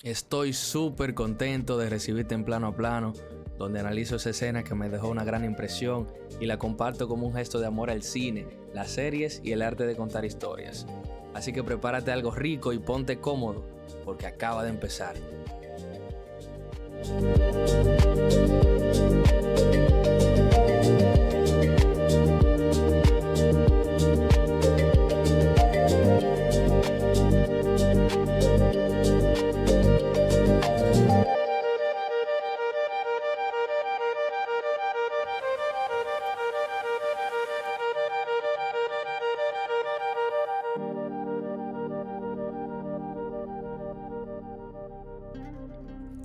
Estoy súper contento de recibirte en Plano a Plano, donde analizo esa escena que me dejó una gran impresión y la comparto como un gesto de amor al cine, las series y el arte de contar historias. Así que prepárate algo rico y ponte cómodo, porque acaba de empezar.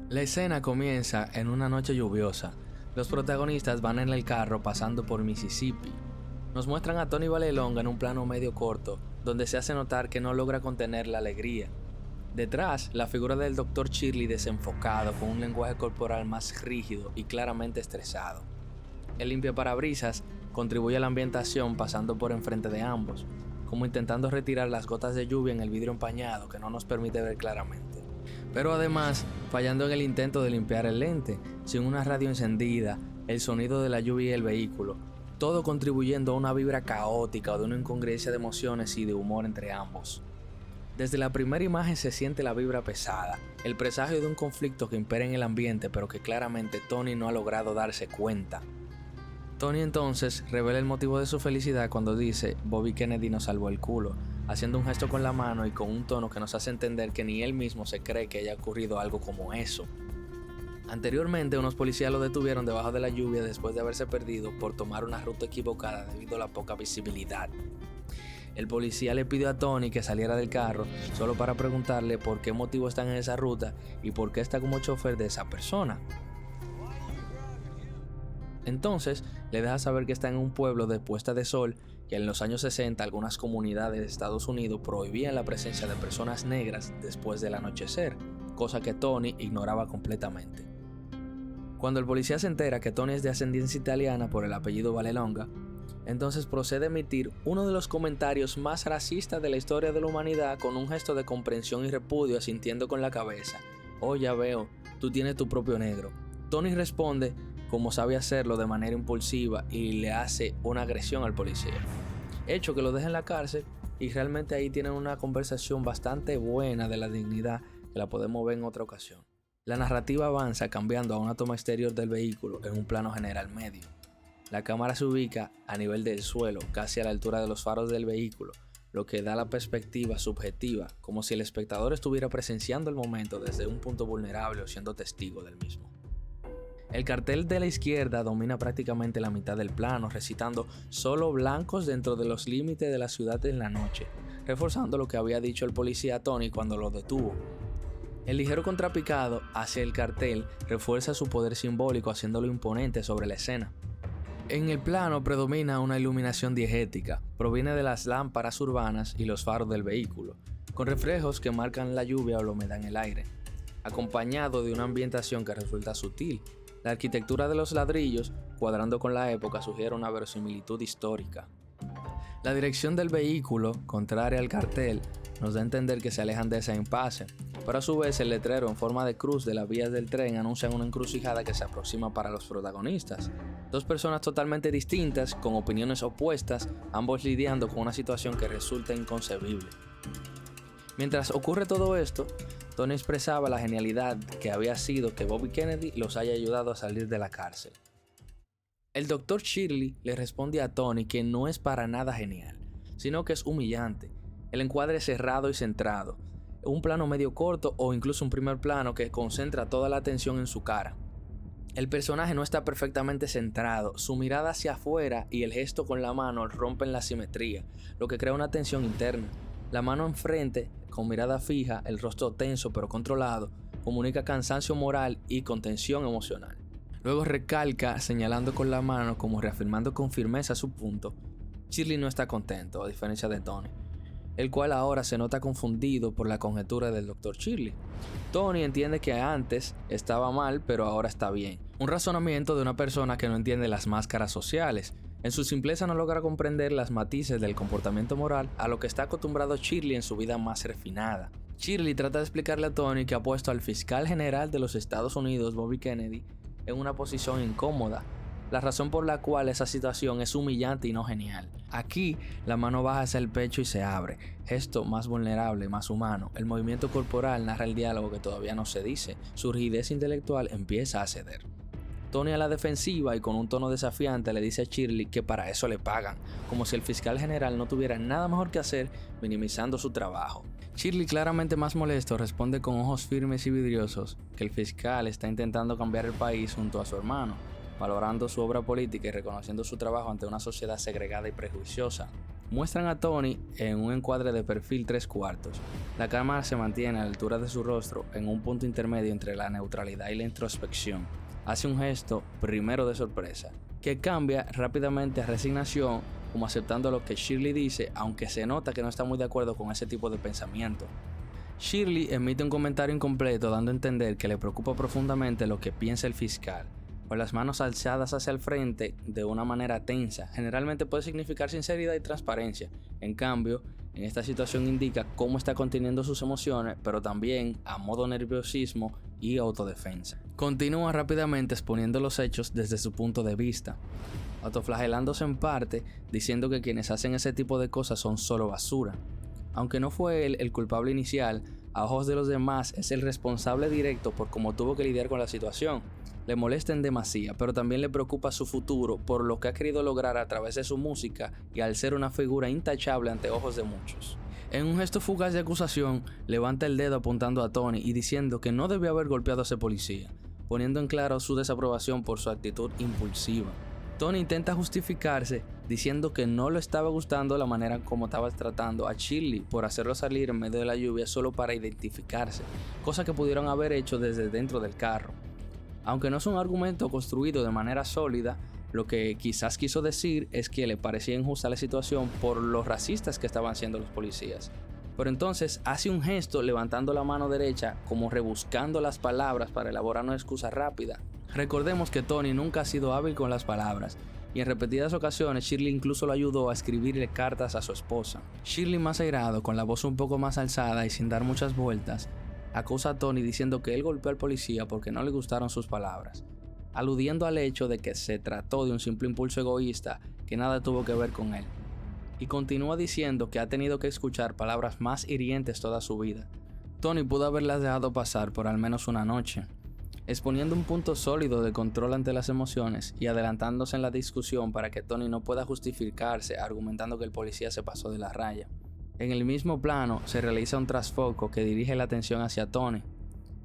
La escena comienza en una noche lluviosa. Los protagonistas van en el carro pasando por Mississippi. Nos muestran a Tony Vallelonga en un plano medio corto, donde se hace notar que no logra contener la alegría. Detrás, la figura del Dr. Shirley desenfocado, con un lenguaje corporal más rígido y claramente estresado. El limpiaparabrisas contribuye a la ambientación pasando por enfrente de ambos, como intentando retirar las gotas de lluvia en el vidrio empañado que no nos permite ver claramente. Pero además, fallando en el intento de limpiar el lente, sin una radio encendida, el sonido de la lluvia y el vehículo, todo contribuyendo a una vibra caótica o de una incongruencia de emociones y de humor entre ambos. Desde la primera imagen se siente la vibra pesada, el presagio de un conflicto que impera en el ambiente pero que claramente Tony no ha logrado darse cuenta. Tony entonces revela el motivo de su felicidad cuando dice "Bobby Kennedy nos salvó el culo", haciendo un gesto con la mano y con un tono que nos hace entender que ni él mismo se cree que haya ocurrido algo como eso. Anteriormente, unos policías lo detuvieron debajo de la lluvia después de haberse perdido por tomar una ruta equivocada debido a la poca visibilidad. El policía le pidió a Tony que saliera del carro solo para preguntarle por qué motivo están en esa ruta y por qué está como chofer de esa persona. Entonces, le deja saber que está en un pueblo de puesta de sol, que en los años 60 algunas comunidades de Estados Unidos prohibían la presencia de personas negras después del anochecer, cosa que Tony ignoraba completamente. Cuando el policía se entera que Tony es de ascendencia italiana por el apellido Vallelonga, entonces procede a emitir uno de los comentarios más racistas de la historia de la humanidad con un gesto de comprensión y repudio asintiendo con la cabeza. "Oh, ya veo, tú tienes tu propio negro". Tony responde como sabe hacerlo de manera impulsiva y le hace una agresión al policía, hecho que lo deja en la cárcel, y realmente ahí tienen una conversación bastante buena de la dignidad que la podemos ver en otra ocasión. La narrativa avanza cambiando a una toma exterior del vehículo en un plano general medio. La cámara se ubica a nivel del suelo, casi a la altura de los faros del vehículo, lo que da la perspectiva subjetiva, como si el espectador estuviera presenciando el momento desde un punto vulnerable o siendo testigo del mismo. El cartel de la izquierda domina prácticamente la mitad del plano, recitando "solo blancos dentro de los límites de la ciudad en la noche", reforzando lo que había dicho el policía Tony cuando lo detuvo. El ligero contrapicado hacia el cartel refuerza su poder simbólico, haciéndolo imponente sobre la escena. En el plano predomina una iluminación diegética, proviene de las lámparas urbanas y los faros del vehículo, con reflejos que marcan la lluvia o la humedad en el aire, acompañado de una ambientación que resulta sutil. La arquitectura de los ladrillos, cuadrando con la época, sugiere una verosimilitud histórica. La dirección del vehículo, contraria al cartel, nos da a entender que se alejan de ese impasse, pero a su vez el letrero en forma de cruz de las vías del tren anuncia una encrucijada que se aproxima para los protagonistas. Dos personas totalmente distintas, con opiniones opuestas, ambos lidiando con una situación que resulta inconcebible. Mientras ocurre todo esto, Tony expresaba la genialidad que había sido que Bobby Kennedy los haya ayudado a salir de la cárcel. El Dr. Shirley le responde a Tony que no es para nada genial, sino que es humillante. El encuadre es cerrado y centrado, un plano medio corto o incluso un primer plano que concentra toda la atención en su cara. El personaje no está perfectamente centrado, su mirada hacia afuera y el gesto con la mano rompen la simetría, lo que crea una tensión interna. La mano enfrente, con mirada fija, el rostro tenso pero controlado, comunica cansancio moral y contención emocional. Luego recalca, señalando con la mano como reafirmando con firmeza su punto. Shirley no está contento, a diferencia de Tony, el cual ahora se nota confundido por la conjetura del Dr. Shirley. Tony entiende que antes estaba mal, pero ahora está bien. Un razonamiento de una persona que no entiende las máscaras sociales. En su simpleza no logra comprender las matices del comportamiento moral a lo que está acostumbrado Shirley en su vida más refinada. Shirley trata de explicarle a Tony que ha puesto al fiscal general de los Estados Unidos, Bobby Kennedy, en una posición incómoda, la razón por la cual esa situación es humillante y no genial. Aquí, la mano baja hacia el pecho y se abre, gesto más vulnerable, más humano. El movimiento corporal narra el diálogo que todavía no se dice, su rigidez intelectual empieza a ceder. Tony a la defensiva y con un tono desafiante le dice a Shirley que para eso le pagan, como si el fiscal general no tuviera nada mejor que hacer, minimizando su trabajo. Shirley, claramente más molesto, responde con ojos firmes y vidriosos que el fiscal está intentando cambiar el país junto a su hermano, valorando su obra política y reconociendo su trabajo ante una sociedad segregada y prejuiciosa. Muestran a Tony en un encuadre de perfil 3/4. La cámara se mantiene a la altura de su rostro en un punto intermedio entre la neutralidad y la introspección. Hace un gesto, primero de sorpresa, que cambia rápidamente a resignación, como aceptando lo que Shirley dice, aunque se nota que no está muy de acuerdo con ese tipo de pensamiento. Shirley emite un comentario incompleto dando a entender que le preocupa profundamente lo que piensa el fiscal. Con las manos alzadas hacia el frente de una manera tensa, generalmente puede significar sinceridad y transparencia. En cambio, en esta situación indica cómo está conteniendo sus emociones, pero también a modo nerviosismo y autodefensa. Continúa rápidamente exponiendo los hechos desde su punto de vista, autoflagelándose en parte, diciendo que quienes hacen ese tipo de cosas son solo basura. Aunque no fue él el culpable inicial, a ojos de los demás es el responsable directo por cómo tuvo que lidiar con la situación. Le molesta en demasía, pero también le preocupa su futuro por lo que ha querido lograr a través de su música y al ser una figura intachable ante ojos de muchos. En un gesto fugaz de acusación, levanta el dedo apuntando a Tony y diciendo que no debió haber golpeado a ese policía, poniendo en claro su desaprobación por su actitud impulsiva. Tony intenta justificarse diciendo que no le estaba gustando la manera como estaba tratando a Shirley por hacerlo salir en medio de la lluvia solo para identificarse, cosa que pudieron haber hecho desde dentro del carro. Aunque no es un argumento construido de manera sólida, lo que quizás quiso decir es que le parecía injusta la situación por los racistas que estaban siendo los policías. Pero entonces hace un gesto levantando la mano derecha como rebuscando las palabras para elaborar una excusa rápida. Recordemos que Tony nunca ha sido hábil con las palabras y en repetidas ocasiones Shirley incluso lo ayudó a escribirle cartas a su esposa. Shirley, más airado, con la voz un poco más alzada y sin dar muchas vueltas, acusa a Tony diciendo que él golpeó al policía porque no le gustaron sus palabras, aludiendo al hecho de que se trató de un simple impulso egoísta que nada tuvo que ver con él. Y continúa diciendo que ha tenido que escuchar palabras más hirientes toda su vida. Tony pudo haberlas dejado pasar por al menos una noche, exponiendo un punto sólido de control ante las emociones y adelantándose en la discusión para que Tony no pueda justificarse argumentando que el policía se pasó de la raya. En el mismo plano se realiza un trasfoco que dirige la atención hacia Tony,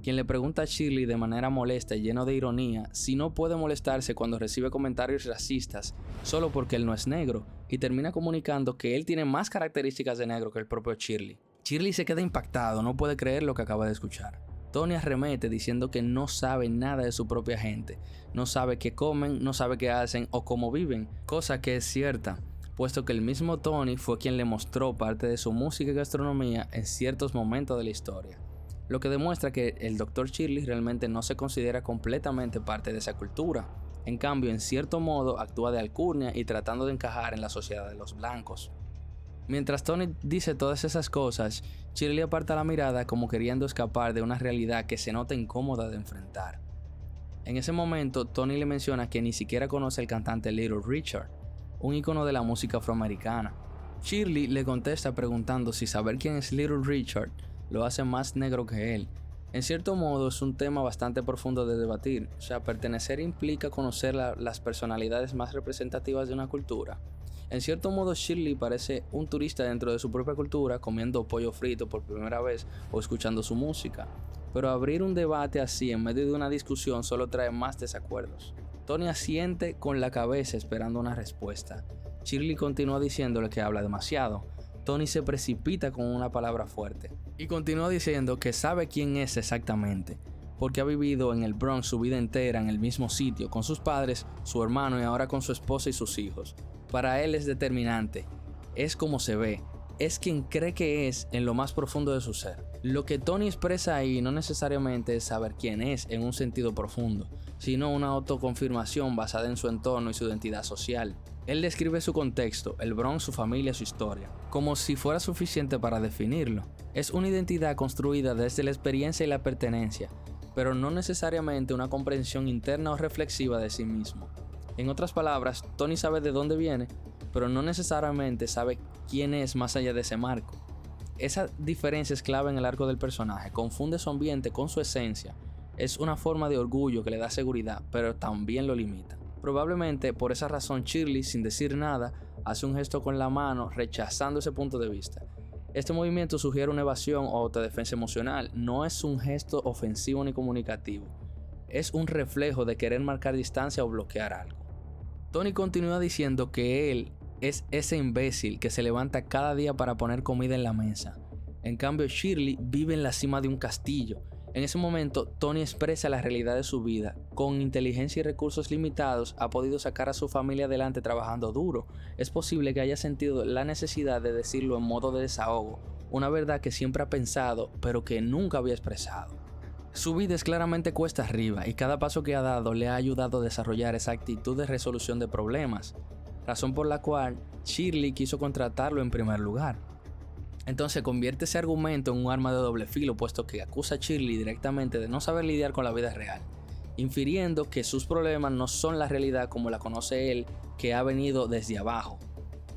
quien le pregunta a Shirley de manera molesta y lleno de ironía si no puede molestarse cuando recibe comentarios racistas solo porque él no es negro, y termina comunicando que él tiene más características de negro que el propio Shirley. Shirley se queda impactado, no puede creer lo que acaba de escuchar. Tony arremete diciendo que no sabe nada de su propia gente, no sabe qué comen, no sabe qué hacen o cómo viven, cosa que es cierta, puesto que el mismo Tony fue quien le mostró parte de su música y gastronomía en ciertos momentos de la historia, lo que demuestra que el Dr. Shirley realmente no se considera completamente parte de esa cultura. En cambio, en cierto modo, actúa de alcurnia y tratando de encajar en la sociedad de los blancos. Mientras Tony dice todas esas cosas, Shirley aparta la mirada como queriendo escapar de una realidad que se nota incómoda de enfrentar. En ese momento, Tony le menciona que ni siquiera conoce al cantante Little Richard, un ícono de la música afroamericana. Shirley le contesta preguntando si saber quién es Little Richard lo hace más negro que él. En cierto modo es un tema bastante profundo de debatir, o sea, pertenecer implica conocer las personalidades más representativas de una cultura. En cierto modo Shirley parece un turista dentro de su propia cultura, comiendo pollo frito por primera vez o escuchando su música, pero abrir un debate así en medio de una discusión solo trae más desacuerdos. Tony asiente con la cabeza esperando una respuesta. Shirley continúa diciéndole que habla demasiado. Tony se precipita con una palabra fuerte y continúa diciendo que sabe quién es exactamente, porque ha vivido en el Bronx su vida entera en el mismo sitio, con sus padres, su hermano y ahora con su esposa y sus hijos. Para él es determinante, es como se ve, es quien cree que es en lo más profundo de su ser. Lo que Tony expresa ahí no necesariamente es saber quién es en un sentido profundo, sino una autoconfirmación basada en su entorno y su identidad social. Él describe su contexto, el Bronx, su familia, su historia, como si fuera suficiente para definirlo. Es una identidad construida desde la experiencia y la pertenencia, pero no necesariamente una comprensión interna o reflexiva de sí mismo. En otras palabras, Tony sabe de dónde viene, pero no necesariamente sabe quién es más allá de ese marco. Esa diferencia es clave en el arco del personaje, confunde su ambiente con su esencia. Es una forma de orgullo que le da seguridad, pero también lo limita. Probablemente por esa razón Shirley, sin decir nada, hace un gesto con la mano rechazando ese punto de vista. Este movimiento sugiere una evasión o autodefensa emocional, no es un gesto ofensivo ni comunicativo. Es un reflejo de querer marcar distancia o bloquear algo. Tony continúa diciendo que él es ese imbécil que se levanta cada día para poner comida en la mesa. En cambio, Shirley vive en la cima de un castillo. En ese momento, Tony expresa la realidad de su vida. Con inteligencia y recursos limitados, ha podido sacar a su familia adelante trabajando duro. Es posible que haya sentido la necesidad de decirlo en modo de desahogo, una verdad que siempre ha pensado, pero que nunca había expresado. Su vida es claramente cuesta arriba y cada paso que ha dado le ha ayudado a desarrollar esa actitud de resolución de problemas, razón por la cual Shirley quiso contratarlo en primer lugar. Entonces convierte ese argumento en un arma de doble filo, puesto que acusa a Shirley directamente de no saber lidiar con la vida real, infiriendo que sus problemas no son la realidad como la conoce él, que ha venido desde abajo.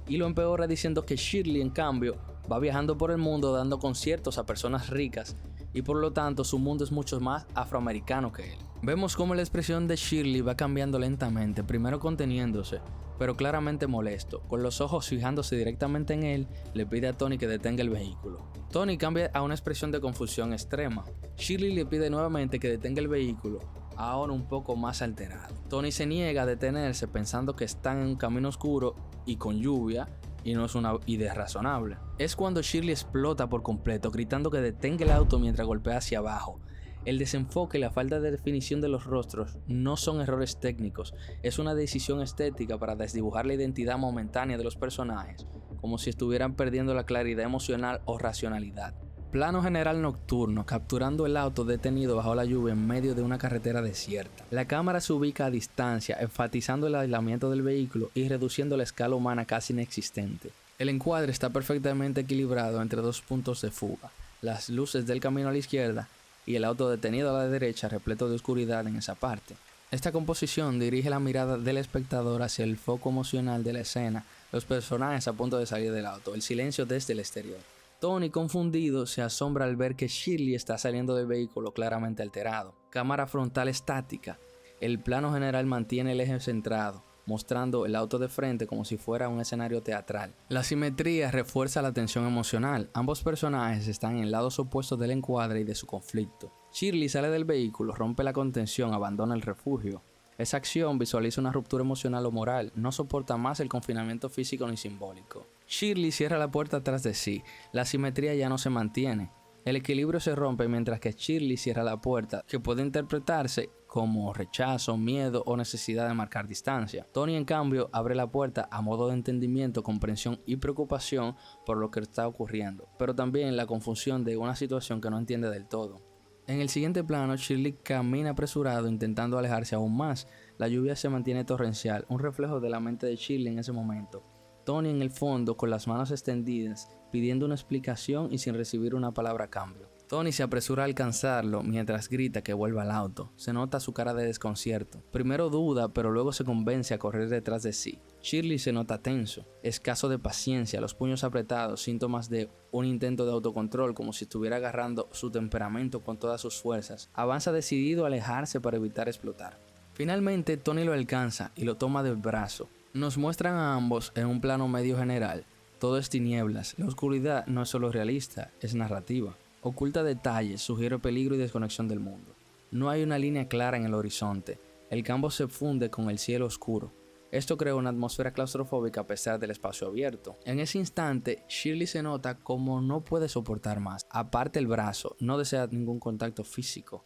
Y lo empeora diciendo que Shirley, en cambio, va viajando por el mundo dando conciertos a personas ricas y por lo tanto su mundo es mucho más afroamericano que él. Vemos cómo la expresión de Shirley va cambiando lentamente, primero conteniéndose, pero claramente molesto. Con los ojos fijándose directamente en él, le pide a Tony que detenga el vehículo. Tony cambia a una expresión de confusión extrema. Shirley le pide nuevamente que detenga el vehículo, ahora un poco más alterado. Tony se niega a detenerse pensando que están en un camino oscuro y con lluvia, y no es una idea razonable. Es cuando Shirley explota por completo, gritando que detenga el auto mientras golpea hacia abajo. El desenfoque y la falta de definición de los rostros no son errores técnicos, es una decisión estética para desdibujar la identidad momentánea de los personajes, como si estuvieran perdiendo la claridad emocional o racionalidad. Plano general nocturno, capturando el auto detenido bajo la lluvia en medio de una carretera desierta. La cámara se ubica a distancia, enfatizando el aislamiento del vehículo y reduciendo la escala humana casi inexistente. El encuadre está perfectamente equilibrado entre dos puntos de fuga, las luces del camino a la izquierda y el auto detenido a la derecha repleto de oscuridad en esa parte. Esta composición dirige la mirada del espectador hacia el foco emocional de la escena, los personajes a punto de salir del auto, el silencio desde el exterior. Tony, confundido, se asombra al ver que Shirley está saliendo del vehículo claramente alterado. Cámara frontal estática. El plano general mantiene el eje centrado, mostrando el auto de frente como si fuera un escenario teatral. La simetría refuerza la tensión emocional. Ambos personajes están en lados opuestos del encuadre y de su conflicto. Shirley sale del vehículo, rompe la contención, abandona el refugio. Esa acción visualiza una ruptura emocional o moral, no soporta más el confinamiento físico ni simbólico. Shirley cierra la puerta atrás de sí, la simetría ya no se mantiene. El equilibrio se rompe mientras que Shirley cierra la puerta, que puede interpretarse como rechazo, miedo o necesidad de marcar distancia. Tony, en cambio, abre la puerta a modo de entendimiento, comprensión y preocupación por lo que está ocurriendo, pero también la confusión de una situación que no entiende del todo. En el siguiente plano, Shirley camina apresurado intentando alejarse aún más. La lluvia se mantiene torrencial, un reflejo de la mente de Shirley en ese momento. Tony en el fondo con las manos extendidas, pidiendo una explicación y sin recibir una palabra a cambio. Tony se apresura a alcanzarlo mientras grita que vuelva al auto. Se nota su cara de desconcierto. Primero duda, pero luego se convence a correr detrás de sí. Shirley se nota tenso, escaso de paciencia, los puños apretados, síntomas de un intento de autocontrol, como si estuviera agarrando su temperamento con todas sus fuerzas. Avanza decidido a alejarse para evitar explotar. Finalmente, Tony lo alcanza y lo toma del brazo. Nos muestran a ambos en un plano medio general. Todo es tinieblas. La oscuridad no es solo realista, es narrativa. Oculta detalles, sugiere peligro y desconexión del mundo. No hay una línea clara en el horizonte. El campo se funde con el cielo oscuro. Esto crea una atmósfera claustrofóbica a pesar del espacio abierto. En ese instante, Shirley se nota como no puede soportar más. Aparte el brazo, no desea ningún contacto físico.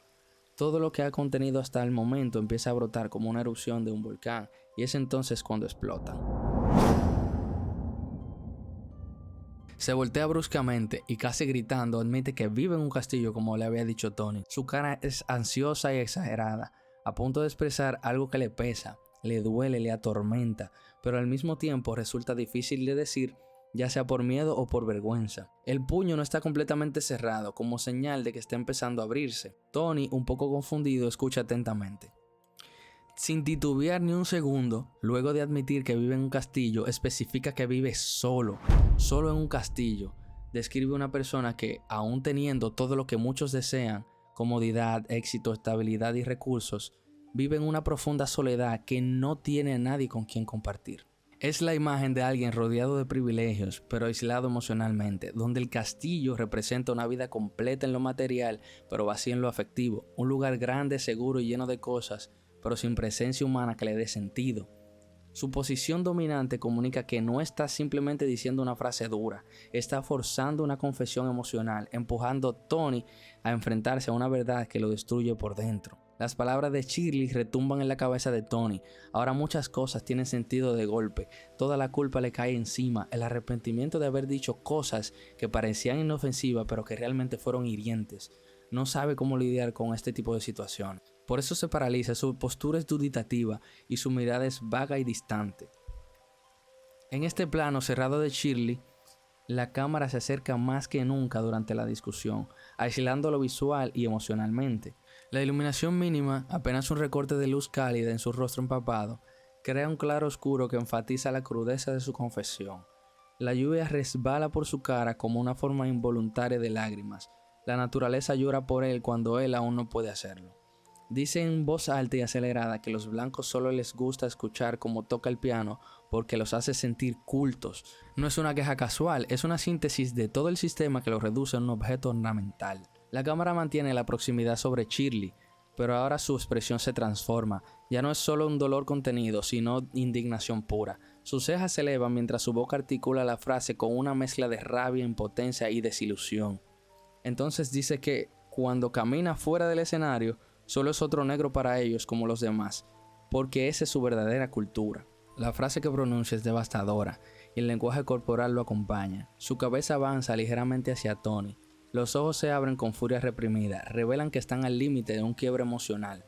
Todo lo que ha contenido hasta el momento empieza a brotar como una erupción de un volcán, y es entonces cuando explota. Se voltea bruscamente y casi gritando admite que vive en un castillo como le había dicho Tony. Su cara es ansiosa y exagerada, a punto de expresar algo que le pesa, le duele, le atormenta, pero al mismo tiempo resulta difícil de decir, ya sea por miedo o por vergüenza. El puño no está completamente cerrado, como señal de que está empezando a abrirse. Tony, un poco confundido, escucha atentamente. Sin titubear ni un segundo, luego de admitir que vive en un castillo, especifica que vive solo en un castillo. Describe una persona que, aún teniendo todo lo que muchos desean, comodidad, éxito, estabilidad y recursos, vive en una profunda soledad que no tiene a nadie con quien compartir. Es la imagen de alguien rodeado de privilegios, pero aislado emocionalmente, donde el castillo representa una vida completa en lo material, pero vacía en lo afectivo, un lugar grande, seguro y lleno de cosas, pero sin presencia humana que le dé sentido. Su posición dominante comunica que no está simplemente diciendo una frase dura, está forzando una confesión emocional, empujando a Tony a enfrentarse a una verdad que lo destruye por dentro. Las palabras de Shirley retumban en la cabeza de Tony. Ahora muchas cosas tienen sentido de golpe, toda la culpa le cae encima, el arrepentimiento de haber dicho cosas que parecían inofensivas pero que realmente fueron hirientes. No sabe cómo lidiar con este tipo de situación. Por eso se paraliza, su postura es dubitativa y su mirada es vaga y distante. En este plano cerrado de Shirley, la cámara se acerca más que nunca durante la discusión, aislando lo visual y emocionalmente. La iluminación mínima, apenas un recorte de luz cálida en su rostro empapado, crea un claro oscuro que enfatiza la crudeza de su confesión. La lluvia resbala por su cara como una forma involuntaria de lágrimas. La naturaleza llora por él cuando él aún no puede hacerlo. Dice en voz alta y acelerada que los blancos solo les gusta escuchar cómo toca el piano porque los hace sentir cultos. No es una queja casual, es una síntesis de todo el sistema que lo reduce a un objeto ornamental. La cámara mantiene la proximidad sobre Shirley, pero ahora su expresión se transforma. Ya no es solo un dolor contenido, sino indignación pura. Sus cejas se elevan mientras su boca articula la frase con una mezcla de rabia, impotencia y desilusión. Entonces dice que cuando camina fuera del escenario, solo es otro negro para ellos como los demás, porque esa es su verdadera cultura. La frase que pronuncia es devastadora y el lenguaje corporal lo acompaña. Su cabeza avanza ligeramente hacia Tony. Los ojos se abren con furia reprimida, revelan que están al límite de un quiebre emocional.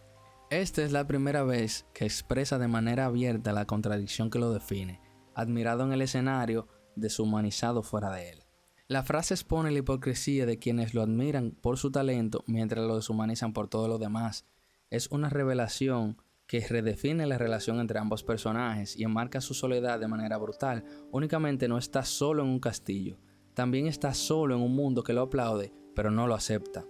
Esta es la primera vez que expresa de manera abierta la contradicción que lo define, admirado en el escenario, deshumanizado fuera de él. La frase expone la hipocresía de quienes lo admiran por su talento mientras lo deshumanizan por todo lo demás. Es una revelación que redefine la relación entre ambos personajes y enmarca su soledad de manera brutal. Únicamente no está solo en un castillo, también está solo en un mundo que lo aplaude, pero no lo acepta.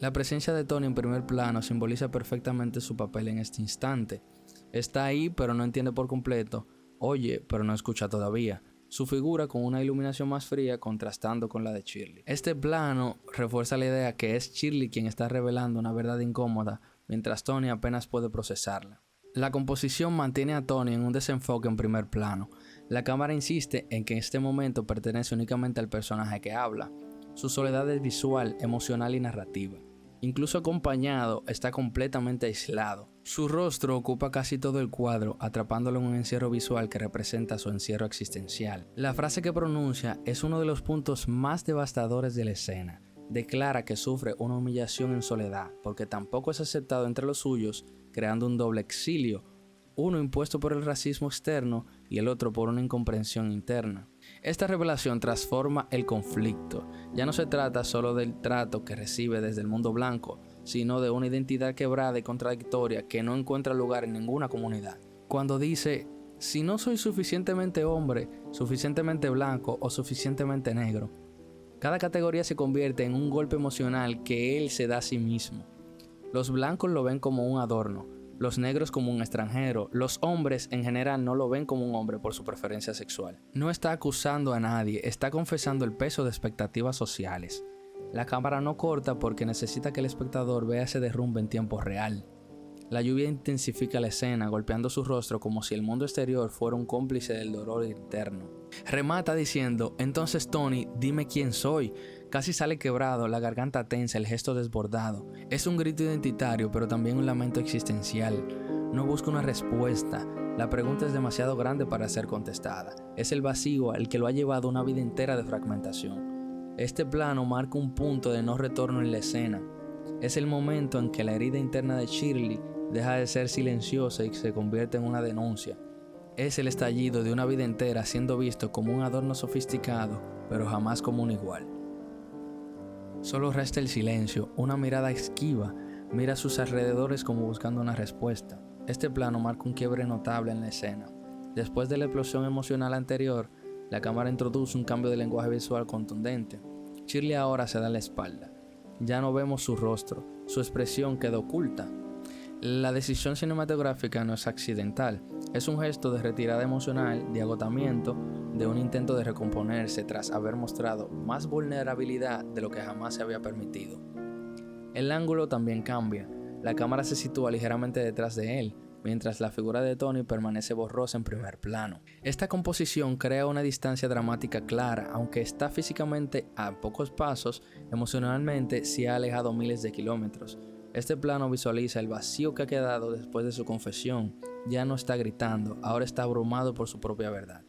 La presencia de Tony en primer plano simboliza perfectamente su papel en este instante. Está ahí, pero no entiende por completo. Oye, pero no escucha todavía. Su figura con una iluminación más fría contrastando con la de Shirley. Este plano refuerza la idea que es Shirley quien está revelando una verdad incómoda, mientras Tony apenas puede procesarla. La composición mantiene a Tony en un desenfoque en primer plano. La cámara insiste en que en este momento pertenece únicamente al personaje que habla. Su soledad es visual, emocional y narrativa. Incluso acompañado, está completamente aislado. Su rostro ocupa casi todo el cuadro, atrapándolo en un encierro visual que representa su encierro existencial. La frase que pronuncia es uno de los puntos más devastadores de la escena. Declara que sufre una humillación en soledad, porque tampoco es aceptado entre los suyos, creando un doble exilio, uno impuesto por el racismo externo y el otro por una incomprensión interna. Esta revelación transforma el conflicto. Ya no se trata solo del trato que recibe desde el mundo blanco, sino de una identidad quebrada y contradictoria que no encuentra lugar en ninguna comunidad. Cuando dice, si no soy suficientemente hombre, suficientemente blanco o suficientemente negro, cada categoría se convierte en un golpe emocional que él se da a sí mismo. Los blancos lo ven como un adorno, los negros como un extranjero, los hombres en general no lo ven como un hombre por su preferencia sexual. No está acusando a nadie, está confesando el peso de expectativas sociales. La cámara no corta porque necesita que el espectador vea ese derrumbe en tiempo real. La lluvia intensifica la escena, golpeando su rostro como si el mundo exterior fuera un cómplice del dolor interno. Remata diciendo, entonces Tony, dime quién soy. Casi sale quebrado, la garganta tensa, el gesto desbordado. Es un grito identitario, pero también un lamento existencial. No busca una respuesta. La pregunta es demasiado grande para ser contestada. Es el vacío el que lo ha llevado una vida entera de fragmentación. Este plano marca un punto de no retorno en la escena. Es el momento en que la herida interna de Shirley deja de ser silenciosa y se convierte en una denuncia. Es el estallido de una vida entera siendo visto como un adorno sofisticado, pero jamás como un igual. Solo resta el silencio, una mirada esquiva, mira a sus alrededores como buscando una respuesta. Este plano marca un quiebre notable en la escena. Después de la explosión emocional anterior, la cámara introduce un cambio de lenguaje visual contundente. Shirley ahora se da la espalda. Ya no vemos su rostro, su expresión queda oculta. La decisión cinematográfica no es accidental, es un gesto de retirada emocional, de agotamiento, de un intento de recomponerse tras haber mostrado más vulnerabilidad de lo que jamás se había permitido. El ángulo también cambia, la cámara se sitúa ligeramente detrás de él, mientras la figura de Tony permanece borrosa en primer plano. Esta composición crea una distancia dramática clara, aunque está físicamente a pocos pasos, emocionalmente se ha alejado miles de kilómetros. Este plano visualiza el vacío que ha quedado después de su confesión. Ya no está gritando, ahora está abrumado por su propia verdad.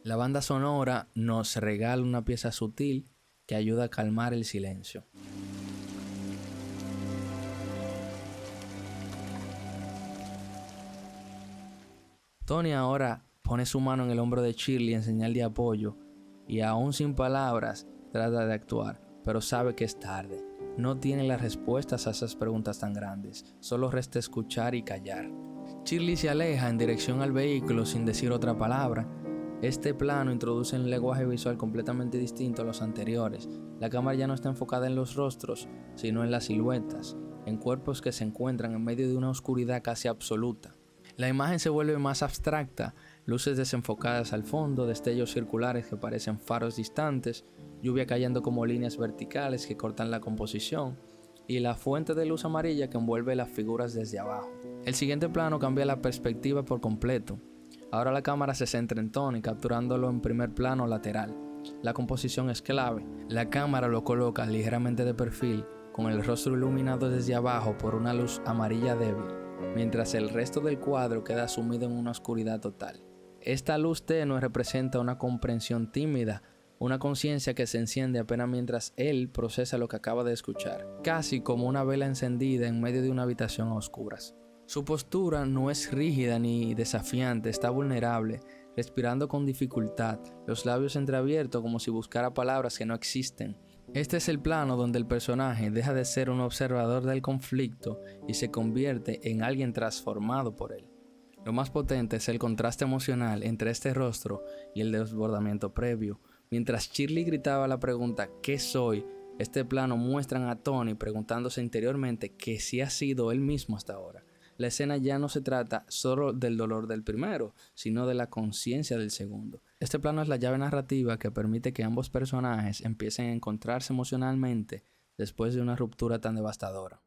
La banda sonora nos regala una pieza sutil que ayuda a calmar el silencio. Tony ahora pone su mano en el hombro de Shirley en señal de apoyo y aún sin palabras trata de actuar, pero sabe que es tarde. No tiene las respuestas a esas preguntas tan grandes, solo resta escuchar y callar. Shirley se aleja en dirección al vehículo sin decir otra palabra. Este plano introduce un lenguaje visual completamente distinto a los anteriores. La cámara ya no está enfocada en los rostros, sino en las siluetas, en cuerpos que se encuentran en medio de una oscuridad casi absoluta. La imagen se vuelve más abstracta, luces desenfocadas al fondo, destellos circulares que parecen faros distantes, lluvia cayendo como líneas verticales que cortan la composición, y la fuente de luz amarilla que envuelve las figuras desde abajo. El siguiente plano cambia la perspectiva por completo. Ahora la cámara se centra en Tony, capturándolo en primer plano lateral. La composición es clave. La cámara lo coloca ligeramente de perfil, con el rostro iluminado desde abajo por una luz amarilla débil, mientras el resto del cuadro queda sumido en una oscuridad total. Esta luz tenue representa una comprensión tímida, una conciencia que se enciende apenas mientras él procesa lo que acaba de escuchar, casi como una vela encendida en medio de una habitación a oscuras. Su postura no es rígida ni desafiante, está vulnerable, respirando con dificultad, los labios entreabiertos como si buscara palabras que no existen. Este es el plano donde el personaje deja de ser un observador del conflicto y se convierte en alguien transformado por él. Lo más potente es el contraste emocional entre este rostro y el desbordamiento previo. Mientras Shirley gritaba la pregunta ¿qué soy?, este plano muestran a Tony preguntándose interiormente que si ha sido él mismo hasta ahora. La escena ya no se trata solo del dolor del primero, sino de la conciencia del segundo. Este plano es la llave narrativa que permite que ambos personajes empiecen a encontrarse emocionalmente después de una ruptura tan devastadora.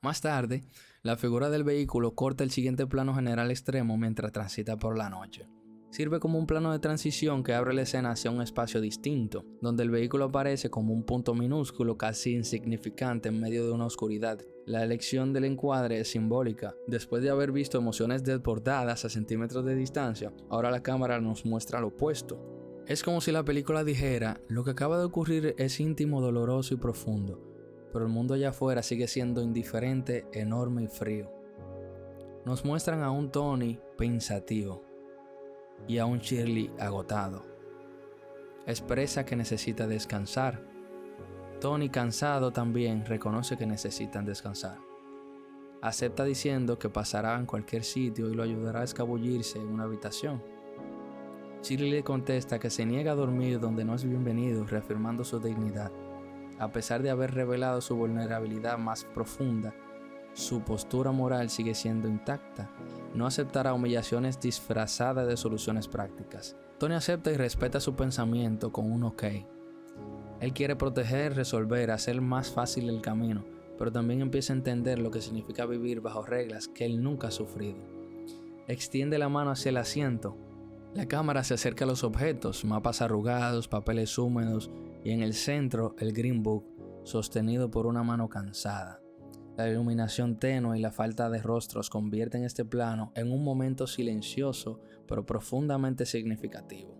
Más tarde, la figura del vehículo corta el siguiente plano general extremo mientras transita por la noche. Sirve como un plano de transición que abre la escena hacia un espacio distinto, donde el vehículo aparece como un punto minúsculo casi insignificante en medio de una oscuridad. La elección del encuadre es simbólica. Después de haber visto emociones desbordadas a centímetros de distancia, ahora la cámara nos muestra lo opuesto. Es como si la película dijera, lo que acaba de ocurrir es íntimo, doloroso y profundo, pero el mundo allá afuera sigue siendo indiferente, enorme y frío. Nos muestran a un Tony pensativo y a un Shirley agotado. Expresa que necesita descansar. Tony, cansado también, reconoce que necesitan descansar. Acepta diciendo que pasará en cualquier sitio y lo ayudará a escabullirse en una habitación. Shirley le contesta que se niega a dormir donde no es bienvenido, reafirmando su dignidad. A pesar de haber revelado su vulnerabilidad más profunda, su postura moral sigue siendo intacta. No aceptará humillaciones disfrazadas de soluciones prácticas. Tony acepta y respeta su pensamiento con un ok. Él quiere proteger, resolver, hacer más fácil el camino, pero también empieza a entender lo que significa vivir bajo reglas que él nunca ha sufrido. Extiende la mano hacia el asiento. La cámara se acerca a los objetos, mapas arrugados, papeles húmedos y en el centro el Green Book, sostenido por una mano cansada. La iluminación tenue y la falta de rostros convierten este plano en un momento silencioso pero profundamente significativo.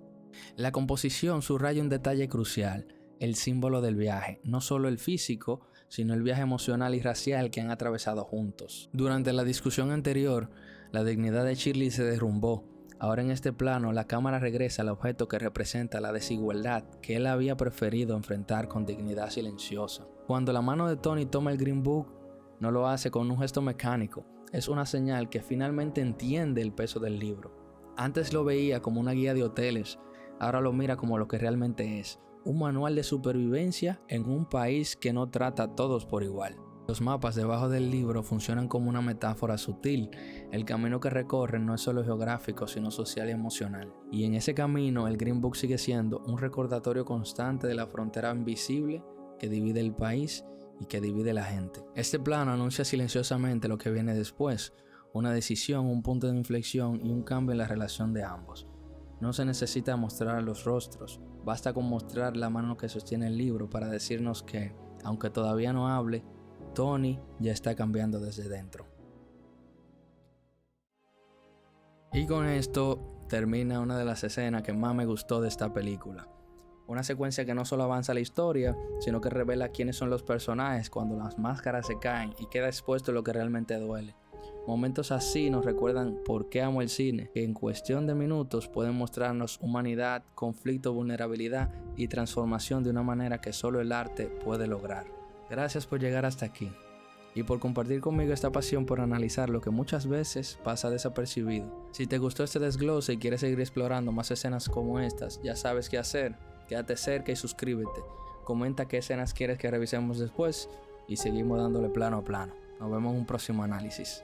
La composición subraya un detalle crucial, el símbolo del viaje, no solo el físico, sino el viaje emocional y racial que han atravesado juntos. Durante la discusión anterior, la dignidad de Shirley se derrumbó. Ahora en este plano, la cámara regresa al objeto que representa la desigualdad que él había preferido enfrentar con dignidad silenciosa. Cuando la mano de Tony toma el Green Book, no lo hace con un gesto mecánico, es una señal que finalmente entiende el peso del libro. Antes lo veía como una guía de hoteles, ahora lo mira como lo que realmente es, un manual de supervivencia en un país que no trata a todos por igual. Los mapas debajo del libro funcionan como una metáfora sutil. El camino que recorren no es solo geográfico, sino social y emocional. Y en ese camino, el Green Book sigue siendo un recordatorio constante de la frontera invisible que divide el país y que divide la gente. Este plano anuncia silenciosamente lo que viene después, una decisión, un punto de inflexión y un cambio en la relación de ambos. No se necesita mostrar los rostros, basta con mostrar la mano que sostiene el libro para decirnos que, aunque todavía no hable, Tony ya está cambiando desde dentro. Y con esto termina una de las escenas que más me gustó de esta película. Una secuencia que no solo avanza la historia, sino que revela quiénes son los personajes cuando las máscaras se caen y queda expuesto lo que realmente duele. Momentos así nos recuerdan por qué amo el cine, que en cuestión de minutos pueden mostrarnos humanidad, conflicto, vulnerabilidad y transformación de una manera que solo el arte puede lograr. Gracias por llegar hasta aquí y por compartir conmigo esta pasión por analizar lo que muchas veces pasa desapercibido. Si te gustó este desglose y quieres seguir explorando más escenas como estas, ya sabes qué hacer. Quédate cerca y suscríbete. Comenta qué escenas quieres que revisemos después y seguimos dándole plano a plano. Nos vemos en un próximo análisis.